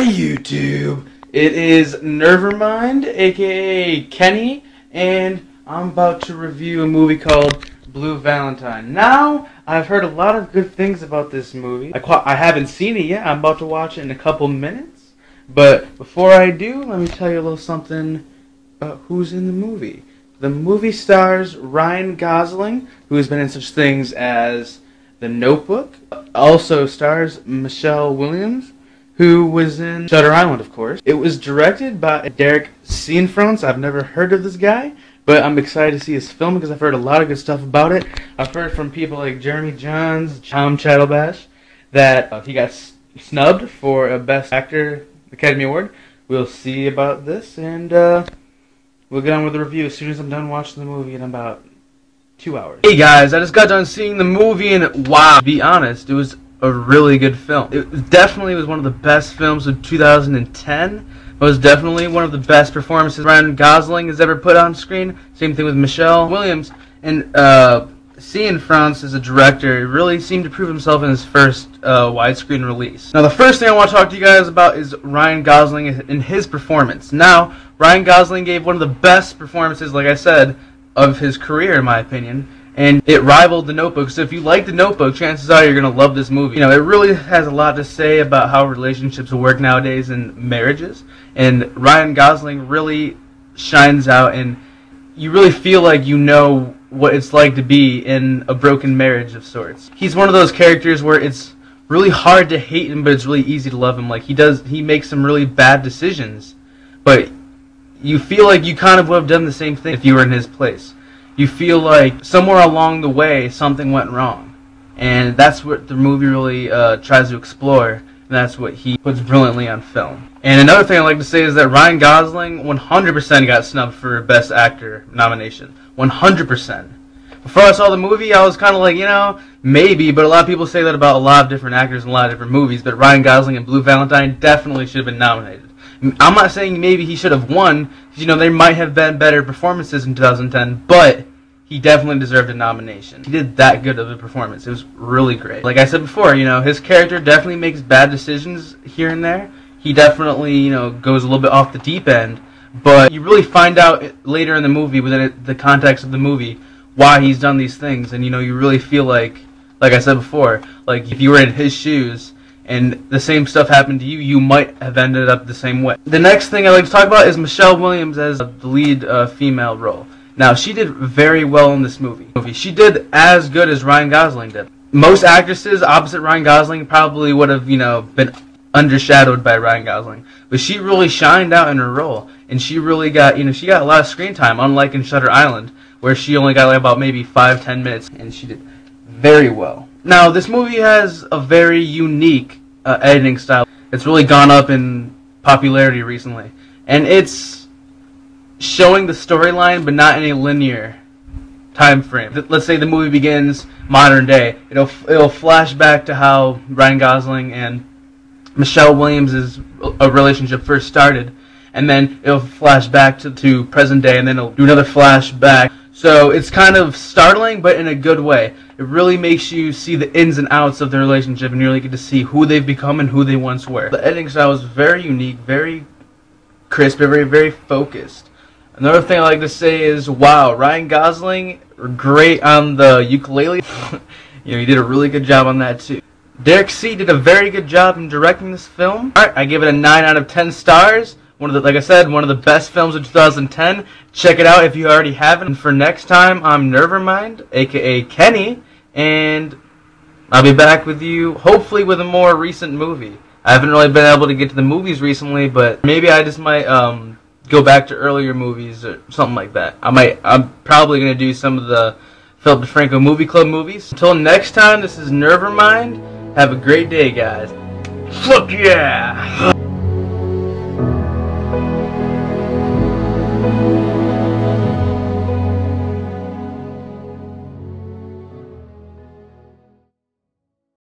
Hi YouTube, it is Nevermind, aka Kenny, and I'm about to review a movie called Blue Valentine. Now, I've heard a lot of good things about this movie. I haven't seen it yet. I'm about to watch it in a couple minutes. But before I do, let me tell you a little something about who's in the movie. The movie stars Ryan Gosling, who has been in such things as The Notebook. Also stars Michelle Williams, who was in Shutter Island, of course. It was directed by Cianfrance. I've never heard of this guy, but I'm excited to see his film because I've heard a lot of good stuff about it. I've heard from people like Jeremy Jahns, Tom Chattelbash, that he got snubbed for a Best Actor Academy Award. We'll see about this, and we'll get on with the review as soon as I'm done watching the movie in about 2 hours. Hey guys, I just got done seeing the movie, and wow, to be honest, it was a really good film. It definitely was one of the best films of 2010. It was definitely one of the best performances Ryan Gosling has ever put on screen. Same thing with Michelle Williams. And Cianfrance as a director really seemed to prove himself in his first widescreen release. Now the first thing I want to talk to you guys about is Ryan Gosling and his performance. Now, Ryan Gosling gave one of the best performances, like I said, of his career in my opinion. And it rivaled The Notebook. So if you like The Notebook, chances are you're going to love this movie. You know, it really has a lot to say about how relationships work nowadays in marriages. And Ryan Gosling really shines out, and you really feel like you know what it's like to be in a broken marriage of sorts. He's one of those characters where it's really hard to hate him, but it's really easy to love him. Like, he makes some really bad decisions, but you feel like you kind of would have done the same thing if you were in his place. You feel like somewhere along the way something went wrong, and that's what the movie really tries to explore, and that's what he puts brilliantly on film. And another thing I'd like to say is that Ryan Gosling 100% got snubbed for Best Actor nomination. 100%. Before I saw the movie, I was kind of like, you know, maybe, but a lot of people say that about a lot of different actors in a lot of different movies, but Ryan Gosling in Blue Valentine definitely should have been nominated. I'm not saying maybe he should have won, because, you know, there might have been better performances in 2010, but he definitely deserved a nomination. He did that good of a performance. It was really great. Like I said before, you know, his character definitely makes bad decisions here and there. He definitely, you know, goes a little bit off the deep end, but you really find out later in the movie, within the context of the movie, why he's done these things, and, you know, you really feel like I said before, like if you were in his shoes, and the same stuff happened to you, you might have ended up the same way. The next thing I'd like to talk about is Michelle Williams as the lead female role. Now, she did very well in this movie. She did as good as Ryan Gosling did. Most actresses opposite Ryan Gosling probably would have, you know, been undershadowed by Ryan Gosling. But she really shined out in her role, and she really got, you know, she got a lot of screen time, unlike in Shutter Island, where she only got like about maybe 5-10 minutes, and she did very well. Now, this movie has a very unique editing style. It's really gone up in popularity recently, and it's showing the storyline but not in a linear time frame. Let's say the movie begins modern day, it'll flash back to how Ryan Gosling and Michelle Williams' relationship first started, and then it'll flash back to present day, and then it'll do another flashback. So it's kind of startling, but in a good way. It really makes you see the ins and outs of their relationship, and you really get to see who they've become and who they once were. The editing style is very unique, very crisp, very, very focused. Another thing I like to say is, wow, Ryan Gosling, great on the ukulele. You know, he did a really good job on that too. Derek C. did a very good job in directing this film. Alright, I give it a 9 out of 10 stars. Like I said, one of the best films of 2010. Check it out if you already haven't. And for next time, I'm Nevermind, aka Kenny, and I'll be back with you, hopefully with a more recent movie. I haven't really been able to get to the movies recently, but maybe I just might go back to earlier movies or something like that. I'm probably gonna do some of the Philip DeFranco Movie Club movies. Until next time, this is Nevermind. Have a great day, guys. Fuck yeah!